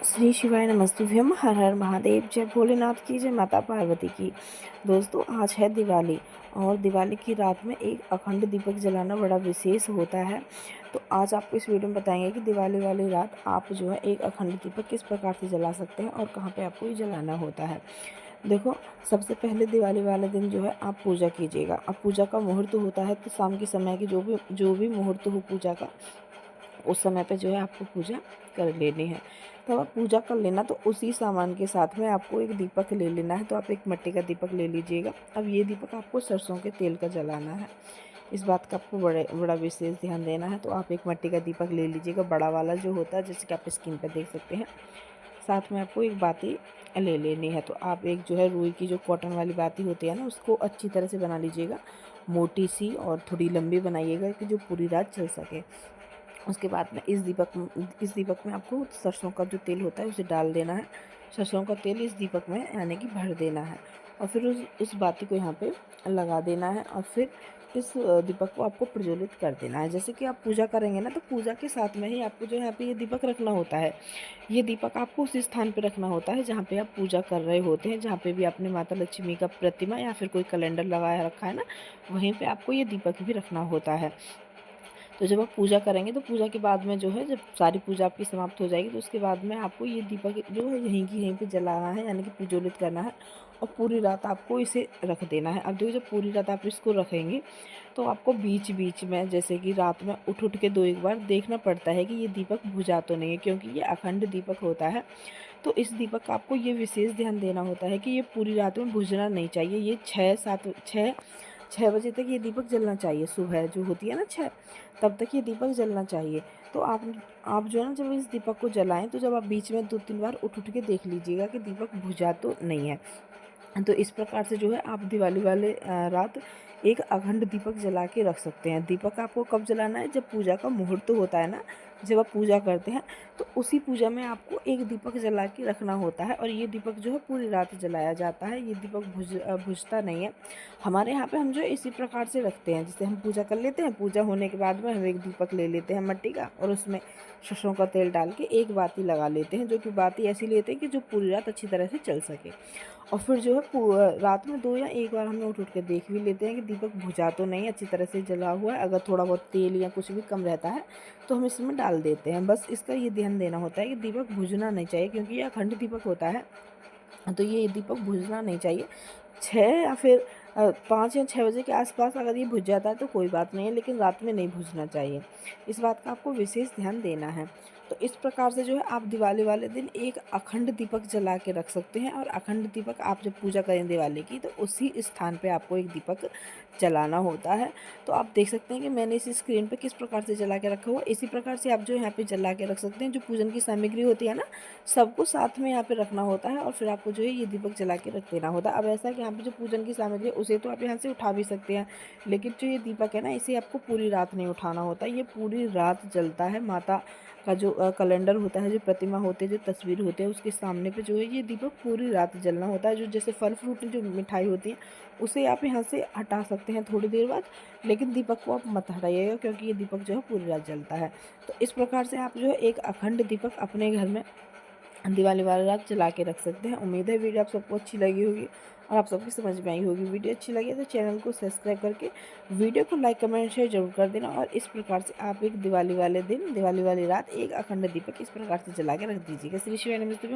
श्री शिवाय नमस्तुभ्यम। हर हर महादेव। जय भोलेनाथ की, जय माता पार्वती की। दोस्तों, आज है दिवाली और दिवाली की रात में एक अखंड दीपक जलाना बड़ा विशेष होता है। तो आज आपको इस वीडियो में बताएंगे कि दिवाली वाली रात आप जो है एक अखंड दीपक किस प्रकार से जला सकते हैं और कहाँ पे आपको ये जलाना होता है। देखो, सबसे पहले दिवाली वाले दिन जो है आप पूजा कीजिएगा। अब पूजा का मुहूर्त होता है तो शाम के समय की जो भी मुहूर्त हो पूजा का, उस समय पे जो है आपको पूजा कर लेनी है। तो आप पूजा कर लेना, तो उसी सामान के साथ में आपको एक दीपक ले लेना है। तो आप एक मिट्टी का दीपक ले लीजिएगा। अब ये दीपक आपको सरसों के तेल का जलाना है। इस बात का आपको बड़ा विशेष ध्यान देना है। तो आप एक मिट्टी का दीपक ले लीजिएगा, बड़ा वाला जो होता है, जैसे कि आप स्क्रीन पर देख सकते हैं। साथ में आपको एक बाती ले लेनी है। तो आप एक जो है रुई की जो कॉटन वाली बाती होती है ना, उसको अच्छी तरह से बना लीजिएगा, मोटी सी और थोड़ी लंबी बनाइएगा कि जो पूरी रात चल सके। उसके बाद में इस दीपक में आपको सरसों का जो तेल होता है उसे डाल देना है। सरसों का तेल इस दीपक में यानी कि भर देना है और फिर उस बाती को यहाँ पे लगा देना है और फिर इस दीपक को आपको प्रज्वलित कर देना है। जैसे कि आप पूजा करेंगे ना, तो पूजा के साथ में ही आपको जो यहाँ पे ये दीपक रखना होता है। ये दीपक आपको उस स्थान पे रखना होता है जहाँ पे आप पूजा कर रहे होते हैं। जहाँ पे भी आपने माता लक्ष्मी का प्रतिमा या फिर कोई कैलेंडर लगाया रखा है ना, वहीं पे आपको ये दीपक भी रखना होता है। तो जब आप पूजा करेंगे, तो पूजा के बाद में जो है, जब सारी पूजा आपकी समाप्त हो जाएगी, तो उसके बाद में आपको ये दीपक जो है यहीं पे जलाना है, यानी कि प्रज्वलित करना है और पूरी रात आपको इसे रख देना है। अब देखो, जब पूरी रात आप इसको रखेंगे, तो आपको बीच बीच में, जैसे कि रात में उठ उठ के दो एक बार देखना पड़ता है कि ये दीपक बुझा तो नहीं है, क्योंकि ये अखंड दीपक होता है। तो इस दीपक का आपको ये विशेष ध्यान देना होता है कि ये पूरी रात में बुझना नहीं चाहिए। ये 6 बजे तक ये दीपक जलना चाहिए। सुबह जो होती है ना 6, तब तक ये दीपक जलना चाहिए। तो आप जो है ना, जब इस दीपक को जलाएं, तो जब आप बीच में 2-3 बार उठ उठ के देख लीजिएगा कि दीपक बुझा तो नहीं है। तो इस प्रकार से जो है आप दिवाली वाले रात एक अखंड दीपक जला के रख सकते हैं। दीपक आपको कब जलाना है? जब पूजा का मुहूर्त होता है ना, जब आप पूजा करते हैं, तो उसी पूजा में आपको एक दीपक जला के रखना होता है और ये दीपक जो है पूरी रात जलाया जाता है। ये दीपक बुझता नहीं है। हमारे यहाँ पे हम जो है इसी प्रकार से रखते हैं। जैसे हम पूजा कर लेते हैं, पूजा होने के बाद में हम एक दीपक ले लेते हैं मिट्टी का और उसमें सरसों का तेल डाल के एक बाती लगा लेते हैं, जो कि बाती ऐसी लेते हैं कि जो पूरी रात अच्छी तरह से चल सके। और फिर जो है रात में 2 या 1 बार हम उठ उठ के देख भी लेते हैं कि दीपक बुझा तो नहीं, अच्छी तरह से जला हुआ है। अगर थोड़ा बहुत तेल या कुछ भी कम रहता है, तो हम इसमें डाल देते हैं। बस इसका ये ध्यान देना होता है कि दीपक बुझना नहीं चाहिए, क्योंकि ये अखंड दीपक होता है। तो ये दीपक बुझना नहीं चाहिए। 6 या फिर 5 या 6 बजे के आसपास अगर ये बुझ जाता है तो कोई बात नहीं है, लेकिन रात में नहीं बुझना चाहिए। इस बात का आपको विशेष ध्यान देना है। तो इस प्रकार से जो है आप दिवाली वाले दिन एक अखंड दीपक जला के रख सकते हैं और अखंड दीपक आप जब पूजा करें दिवाली की, तो उसी स्थान पे आपको एक दीपक जलाना होता है। तो आप देख सकते हैं कि मैंने इसी स्क्रीन पे किस प्रकार से जला के रखा हुआ। इसी प्रकार से आप जो यहाँ पे जला के रख सकते हैं। जो पूजन की सामग्री होती है ना, सबको साथ में यहाँ पे रखना होता है और फिर आपको जो है ये दीपक जला के रख देना होता है। अब ऐसा है कि यहाँ पे जो पूजन की सामग्री है उसे तो आप यहाँ से उठा भी सकते हैं, लेकिन जो ये दीपक है ना, इसे आपको पूरी रात नहीं उठाना होता। ये पूरी रात जलता है। माता का जो कैलेंडर होता है, जो प्रतिमा होती है, जो तस्वीर होती है, उसके सामने पे जो है ये दीपक पूरी रात जलना होता है। जो जैसे फल फ्रूट जो मिठाई होती है, उसे आप यहाँ से हटा सकते हैं थोड़ी देर बाद, लेकिन दीपक को आप मत हटाइएगा, क्योंकि ये दीपक जो है पूरी रात जलता है। तो इस प्रकार से आप जो है एक अखंड दीपक अपने घर में दिवाली वाली रात जला के रख सकते हैं। उम्मीद है वीडियो आप सबको अच्छी लगी होगी और आप सबकी समझ में आई होगी। वीडियो अच्छी लगी तो चैनल को सब्सक्राइब करके वीडियो को लाइक कमेंट शेयर जरूर कर देना। और इस प्रकार से आप एक दिवाली वाले दिन, दिवाली वाली रात एक अखंड दीपक इस प्रकार से जला के रख दीजिएगा। श्री शिवाय नमस्तुभ्यम।